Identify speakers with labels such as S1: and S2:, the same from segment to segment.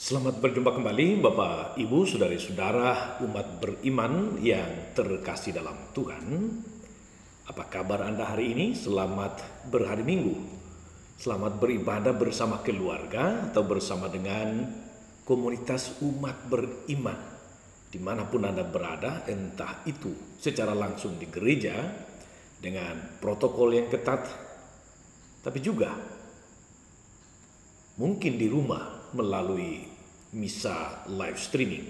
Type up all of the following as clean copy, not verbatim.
S1: Selamat berjumpa kembali Bapak, Ibu, Saudari-saudara umat beriman yang terkasih dalam Tuhan. Apa kabar Anda hari ini? Selamat berhari Minggu. Selamat beribadah bersama keluarga atau bersama dengan komunitas umat beriman. Dimanapun Anda berada, entah itu secara langsung di gereja dengan protokol yang ketat, tapi juga mungkin di rumah melalui misa live streaming.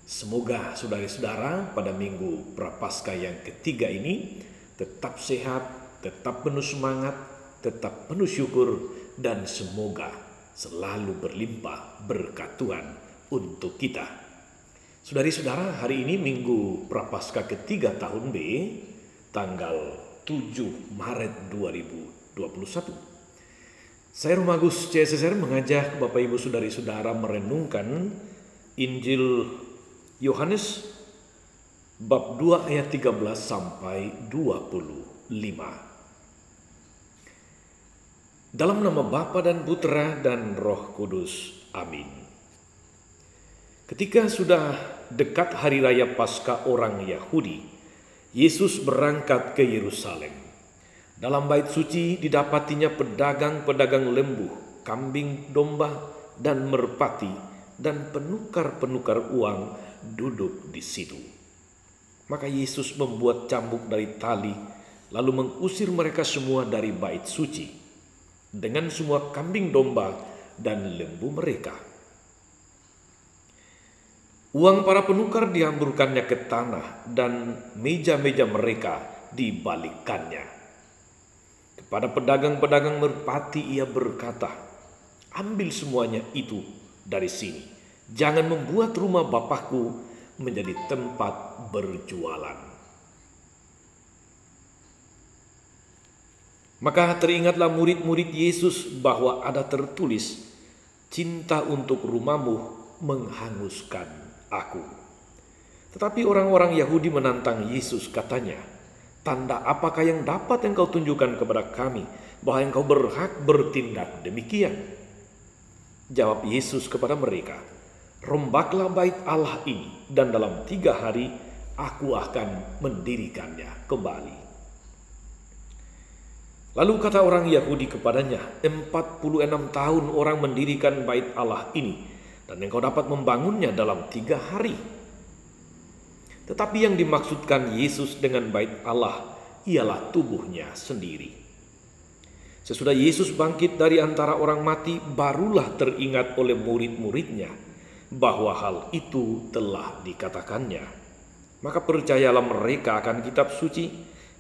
S1: Semoga saudara-saudara pada minggu Prapaskah yang ketiga ini tetap sehat, tetap penuh semangat, tetap penuh syukur, dan semoga selalu berlimpah berkat Tuhan untuk kita. Saudari-saudara, hari ini minggu Prapaskah ketiga tahun B, tanggal 7 Maret 2021. Saya Romagus CSSR mengajak Bapak Ibu Saudari-saudara merenungkan Injil Yohanes bab 2 ayat 13 sampai 25. Dalam nama Bapa dan Putra dan Roh Kudus. Amin. Ketika sudah dekat hari raya Paskah orang Yahudi, Yesus berangkat ke Yerusalem. Dalam bait suci didapatinya pedagang-pedagang lembu, kambing domba, dan merpati, dan penukar-penukar uang duduk di situ. Maka Yesus membuat cambuk dari tali, lalu mengusir mereka semua dari bait suci, dengan semua kambing domba dan lembu mereka. Uang para penukar dihamburkannya ke tanah, dan meja-meja mereka dibalikkannya. Kepada pedagang-pedagang merpati ia berkata, "Ambil semuanya itu dari sini. Jangan membuat rumah Bapakku menjadi tempat berjualan." Maka teringatlah murid-murid Yesus bahwa ada tertulis, "Cinta untuk rumahmu menghanguskan aku." Tetapi orang-orang Yahudi menantang Yesus, katanya, "Tanda apakah yang dapat engkau tunjukkan kepada kami bahwa engkau berhak bertindak demikian?" Jawab Yesus kepada mereka, "Rombaklah bait Allah ini, dan dalam 3 hari aku akan mendirikannya kembali." Lalu kata orang Yahudi kepadanya, 46 tahun orang mendirikan bait Allah ini, dan engkau dapat membangunnya dalam 3 hari. Tetapi yang dimaksudkan Yesus dengan bait Allah ialah tubuhnya sendiri. Sesudah Yesus bangkit dari antara orang mati, barulah teringat oleh murid-muridnya bahwa hal itu telah dikatakannya. Maka percayalah mereka akan kitab suci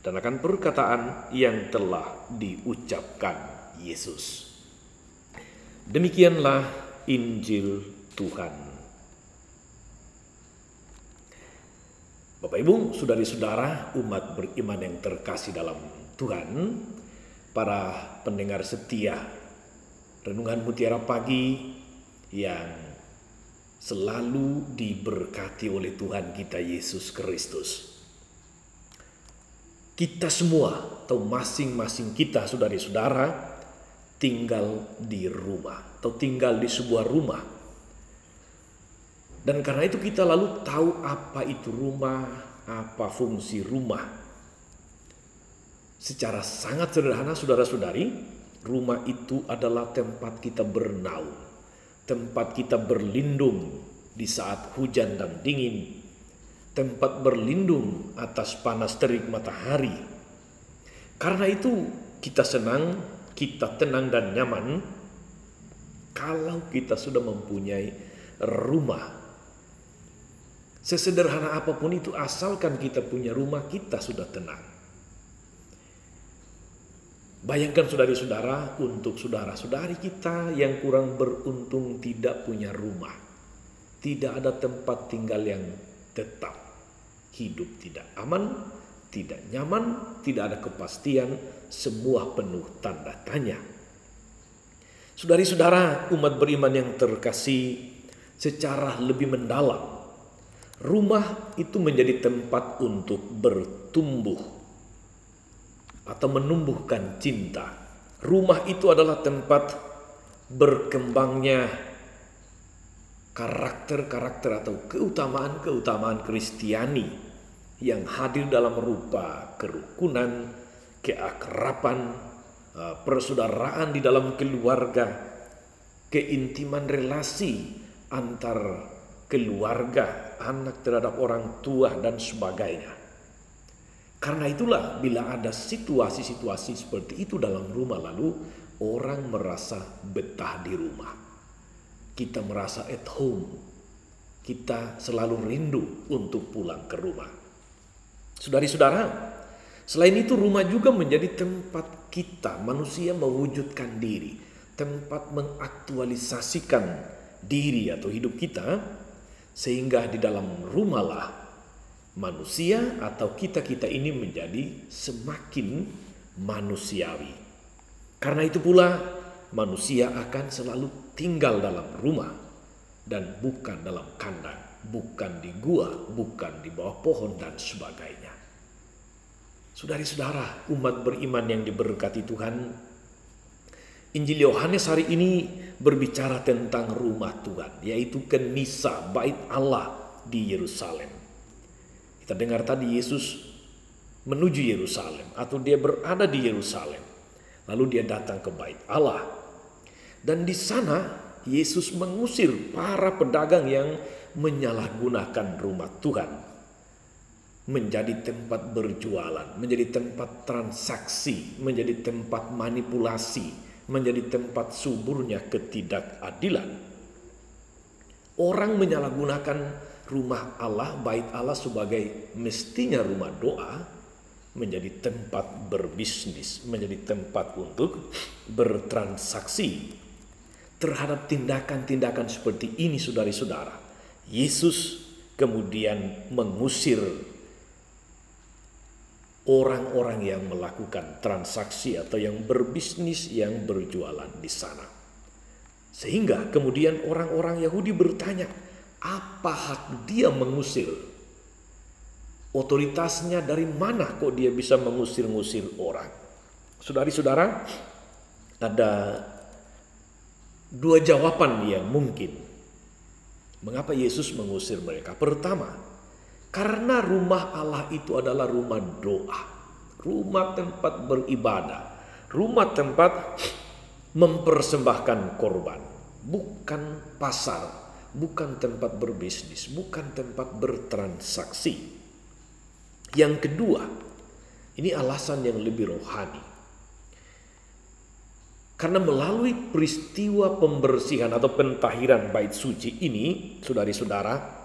S1: dan akan perkataan yang telah diucapkan Yesus. Demikianlah Injil Tuhan. Bapak Ibu, saudari-saudara umat beriman yang terkasih dalam Tuhan, para pendengar setia Renungan Mutiara Pagi yang selalu diberkati oleh Tuhan kita Yesus Kristus. Kita semua atau masing-masing kita saudari-saudara tinggal di rumah atau tinggal di sebuah rumah. Dan karena itu kita lalu tahu apa itu rumah, apa fungsi rumah. Secara sangat sederhana saudara-saudari, rumah itu adalah tempat kita bernaung, tempat kita berlindung di saat hujan dan dingin, tempat berlindung atas panas terik matahari. Karena itu kita senang, kita tenang dan nyaman kalau kita sudah mempunyai rumah. Sesederhana apapun itu, asalkan kita punya rumah, kita sudah tenang. Bayangkan saudari-saudara, untuk saudara-saudari kita yang kurang beruntung tidak punya rumah, tidak ada tempat tinggal yang tetap, hidup tidak aman, tidak nyaman, tidak ada kepastian, semua penuh tanda tanya. Saudari-saudara umat beriman yang terkasih, secara lebih mendalam, rumah itu menjadi tempat untuk bertumbuh atau menumbuhkan cinta. Rumah itu adalah tempat berkembangnya karakter-karakter atau keutamaan-keutamaan Kristiani yang hadir dalam rupa kerukunan, keakraban, persaudaraan di dalam keluarga, keintiman relasi antar keluarga, anak terhadap orang tua dan sebagainya. Karena itulah bila ada situasi-situasi seperti itu dalam rumah, lalu orang merasa betah di rumah. Kita merasa at home. Kita selalu rindu untuk pulang ke rumah. Saudari-saudara, selain itu rumah juga menjadi tempat kita manusia mewujudkan diri, tempat mengaktualisasikan diri atau hidup kita, sehingga di dalam rumahlah manusia atau kita-kita ini menjadi semakin manusiawi. Karena itu pula manusia akan selalu tinggal dalam rumah dan bukan dalam kandang, bukan di gua, bukan di bawah pohon dan sebagainya. Saudari-saudara, umat beriman yang diberkati Tuhan, Injil Yohanes hari ini berbicara tentang rumah Tuhan, yaitu Kenisa, bait Allah di Yerusalem. Kita dengar tadi Yesus menuju Yerusalem atau dia berada di Yerusalem. Lalu dia datang ke bait Allah. Dan di sana Yesus mengusir para pedagang yang menyalahgunakan rumah Tuhan menjadi tempat berjualan, menjadi tempat transaksi, menjadi tempat manipulasi, menjadi tempat suburnya ketidakadilan. Orang menyalahgunakan rumah Allah, bait Allah sebagai mestinya rumah doa, menjadi tempat berbisnis, menjadi tempat untuk bertransaksi. Terhadap tindakan-tindakan seperti ini, saudari-saudara, Yesus kemudian mengusir orang-orang yang melakukan transaksi atau yang berbisnis, yang berjualan di sana. Sehingga kemudian orang-orang Yahudi bertanya, apa hak dia mengusir? Otoritasnya dari mana kok dia bisa mengusir-ngusir orang? Saudari-saudara, ada dua jawaban yang mungkin. Mengapa Yesus mengusir mereka? Pertama, karena rumah Allah itu adalah rumah doa, rumah tempat beribadah, rumah tempat mempersembahkan korban, bukan pasar, bukan tempat berbisnis, bukan tempat bertransaksi. Yang kedua, ini alasan yang lebih rohani. Karena melalui peristiwa pembersihan atau pentahiran bait suci ini, saudari-saudara,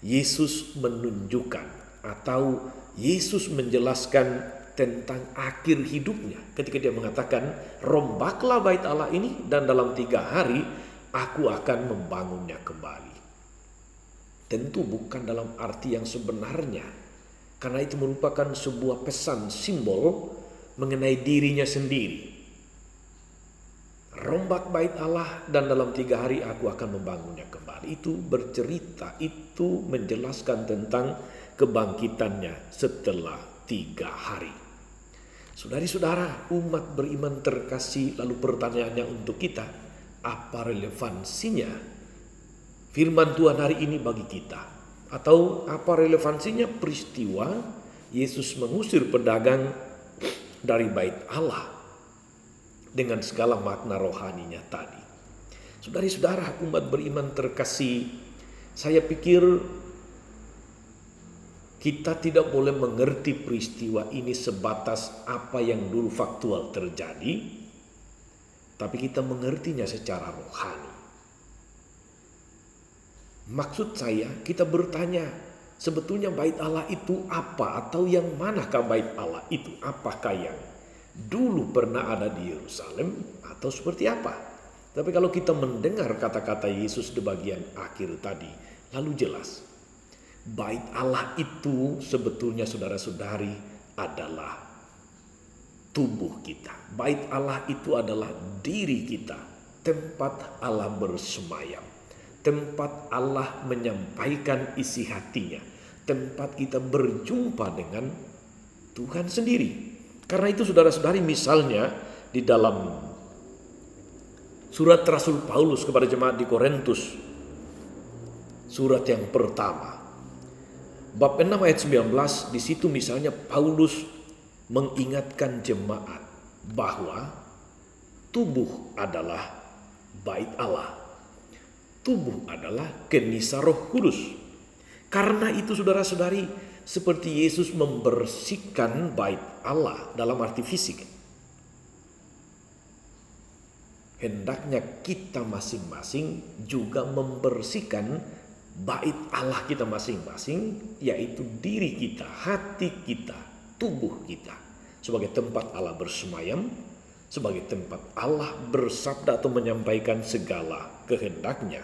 S1: Yesus menunjukkan atau Yesus menjelaskan tentang akhir hidupnya. Ketika dia mengatakan, rombaklah bait Allah ini dan dalam 3 hari aku akan membangunnya kembali. Tentu bukan dalam arti yang sebenarnya. Karena itu merupakan sebuah pesan simbol mengenai dirinya sendiri. Rombak bait Allah dan dalam 3 hari aku akan membangunnya kembali. Itu bercerita, itu menjelaskan tentang kebangkitannya setelah 3 hari. Saudari-saudara, umat beriman terkasih, lalu pertanyaannya untuk kita, apa relevansinya firman Tuhan hari ini bagi kita? Atau apa relevansinya peristiwa Yesus mengusir pedagang dari bait Allah dengan segala makna rohaninya tadi? Saudari-saudara, umat beriman terkasih, saya pikir kita tidak boleh mengerti peristiwa ini sebatas apa yang dulu faktual terjadi, tapi kita mengertinya secara rohani. Maksud saya, kita bertanya, sebetulnya bait Allah itu apa? Atau yang manakah bait Allah itu? Apakah yang dulu pernah ada di Yerusalem atau seperti apa? Tapi kalau kita mendengar kata-kata Yesus di bagian akhir tadi, lalu jelas. Bait Allah itu sebetulnya saudara-saudari adalah tubuh kita. Bait Allah itu adalah diri kita. Tempat Allah bersemayam. Tempat Allah menyampaikan isi hatinya. Tempat kita berjumpa dengan Tuhan sendiri. Karena itu saudara-saudari, misalnya di dalam surat Rasul Paulus kepada jemaat di Korintus, surat yang pertama. Bab 6 ayat 19, di situ misalnya Paulus mengingatkan jemaat bahwa tubuh adalah bait Allah. Tubuh adalah kenisa Roh Kudus. Karena itu saudara-saudari, seperti Yesus membersihkan bait Allah dalam arti fisik, hendaknya kita masing-masing juga membersihkan bait Allah kita masing-masing, yaitu diri kita, hati kita, tubuh kita, sebagai tempat Allah bersemayam, sebagai tempat Allah bersabda atau menyampaikan segala kehendaknya.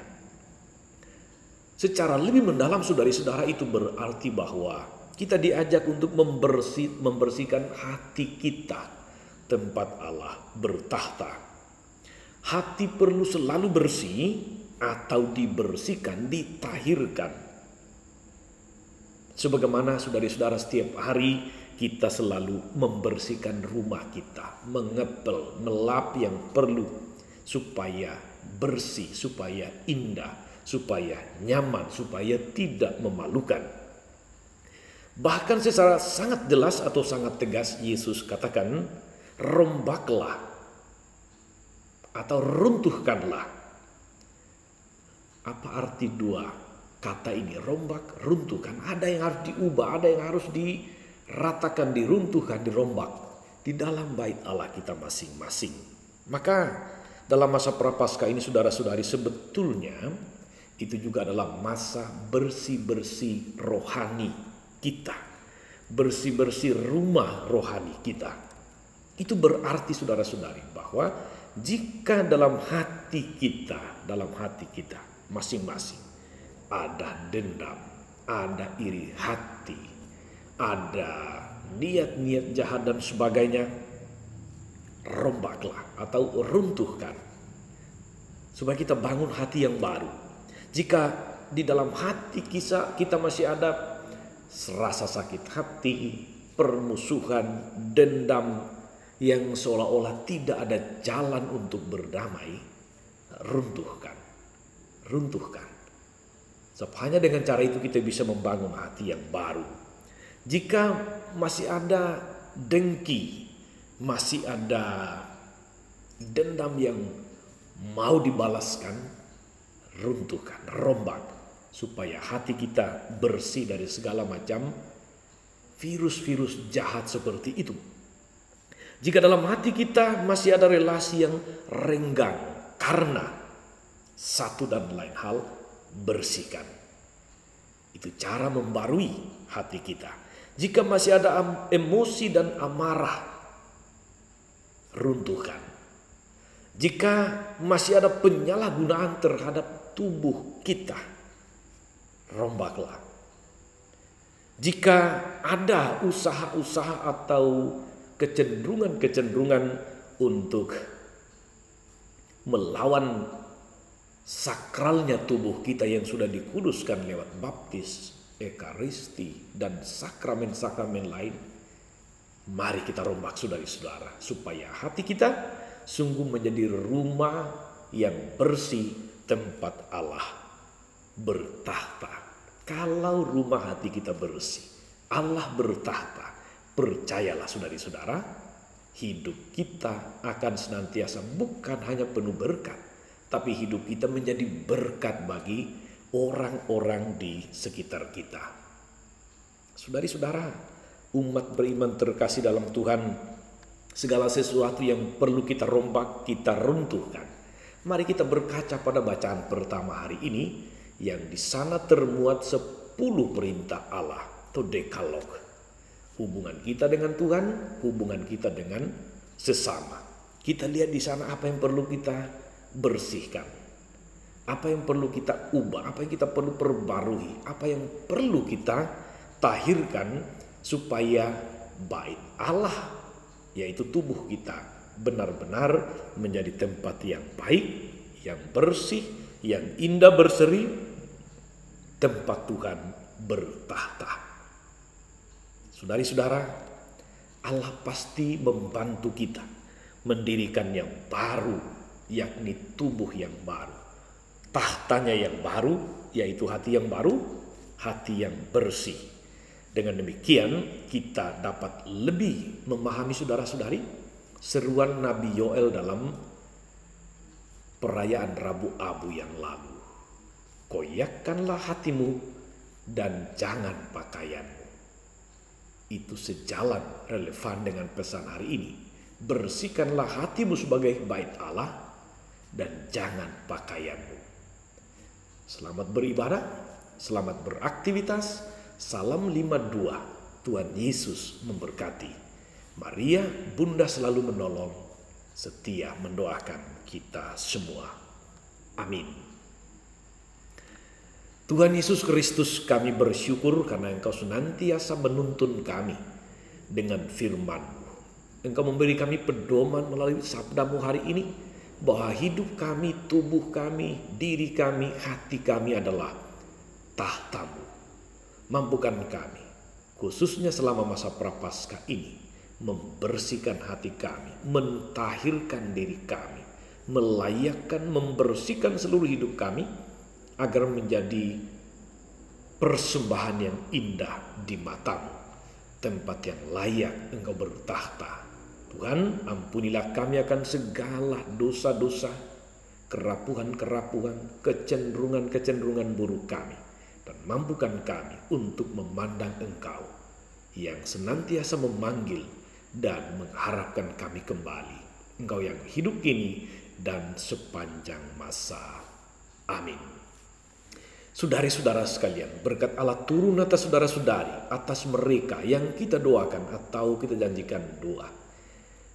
S1: Secara lebih mendalam saudari-saudara, itu berarti bahwa kita diajak untuk membersihkan hati kita, tempat Allah bertahta. Hati perlu selalu bersih atau dibersihkan, ditahirkan. Sebagaimana saudara-saudara setiap hari kita selalu membersihkan rumah kita, mengepel, melap yang perlu supaya bersih, supaya indah, supaya nyaman, supaya tidak memalukan. Bahkan secara sangat jelas atau sangat tegas Yesus katakan, rombaklah atau runtuhkanlah. Apa arti dua kata ini? Rombak, runtuhkan. Ada yang harus diubah, ada yang harus diratakan, diruntuhkan, dirombak di dalam bait Allah kita masing-masing. Maka dalam masa prapaskah ini saudara-saudari, sebetulnya itu juga adalah masa bersih-bersih rohani kita, bersih-bersih rumah rohani kita. Itu berarti saudara-saudari bahwa jika dalam hati kita masing-masing ada dendam, ada iri hati, ada niat-niat jahat dan sebagainya, rombaklah atau runtuhkan supaya kita bangun hati yang baru. Jika di dalam hati kita masih ada rasa sakit hati, permusuhan, dendam yang seolah-olah tidak ada jalan untuk berdamai, runtuhkan. Sebab hanya dengan cara itu kita bisa membangun hati yang baru. Jika masih ada dengki, masih ada dendam yang mau dibalaskan, runtuhkan, rombak, supaya hati kita bersih dari segala macam virus-virus jahat seperti itu. Jika dalam hati kita masih ada relasi yang renggang karena satu dan lain hal, bersihkan. Itu cara membarui hati kita. Jika masih ada emosi dan amarah, runtuhkan. Jika masih ada penyalahgunaan terhadap tubuh kita, rombaklah. Jika ada usaha-usaha atau kecenderungan-kecenderungan untuk melawan sakralnya tubuh kita yang sudah dikuduskan lewat baptis, ekaristi, dan sakramen-sakramen lain, mari kita rombak saudara-saudara, supaya hati kita sungguh menjadi rumah yang bersih, tempat Allah bertahta. Kalau rumah hati kita bersih, Allah bertahta, percayalah saudari-saudara, hidup kita akan senantiasa bukan hanya penuh berkat, tapi hidup kita menjadi berkat bagi orang-orang di sekitar kita. Saudari-saudara, umat beriman terkasih dalam Tuhan, segala sesuatu yang perlu kita rombak, kita runtuhkan. Mari kita berkaca pada bacaan pertama hari ini, yang di sana termuat 10 perintah Allah atau dekalog. Hubungan kita dengan Tuhan, hubungan kita dengan sesama. Kita lihat di sana apa yang perlu kita bersihkan, apa yang perlu kita ubah, apa yang kita perlu perbarui, apa yang perlu kita tahirkan supaya bait Allah, yaitu tubuh kita, benar-benar menjadi tempat yang baik, yang bersih, yang indah berseri, tempat Tuhan bertahta. Saudari-saudara, Allah pasti membantu kita mendirikan yang baru, yakni tubuh yang baru, tahtanya yang baru, yaitu hati yang baru, hati yang bersih. Dengan demikian kita dapat lebih memahami saudara-saudari seruan Nabi Yoel dalam perayaan Rabu Abu yang lalu. Koyakkanlah hatimu dan jangan pakaianmu. Itu sejalan relevan dengan pesan hari ini. Bersihkanlah hatimu sebagai bait Allah dan jangan pakaianmu. Selamat beribadah, selamat beraktivitas. Salam 52. Tuhan Yesus memberkati. Maria, Bunda selalu menolong, setia mendoakan kita semua. Amin. Tuhan Yesus Kristus, kami bersyukur karena Engkau senantiasa menuntun kami dengan firman-Mu. Engkau memberi kami pedoman melalui sabda-Mu hari ini, bahwa hidup kami, tubuh kami, diri kami, hati kami adalah tahta-Mu. Mampukan kami, khususnya selama masa prapaskah ini, membersihkan hati kami, mentahirkan diri kami, melayakkan, membersihkan seluruh hidup kami, agar menjadi persembahan yang indah di mata-Mu, tempat yang layak Engkau bertahta. Tuhan, ampunilah kami akan segala dosa-dosa, kerapuhan-kerapuhan, kecenderungan-kecenderungan buruk kami, dan mampukan kami untuk memandang Engkau yang senantiasa memanggil dan mengharapkan kami kembali. Engkau yang hidup kini dan sepanjang masa. Amin. Saudari-saudara sekalian, berkat Allah turun atas saudara-saudari, atas mereka yang kita doakan atau kita janjikan doa.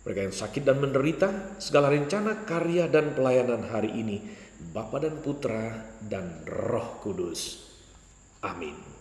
S1: Mereka yang sakit dan menderita, segala rencana, karya, dan pelayanan hari ini, Bapa dan Putra dan Roh Kudus. Amin.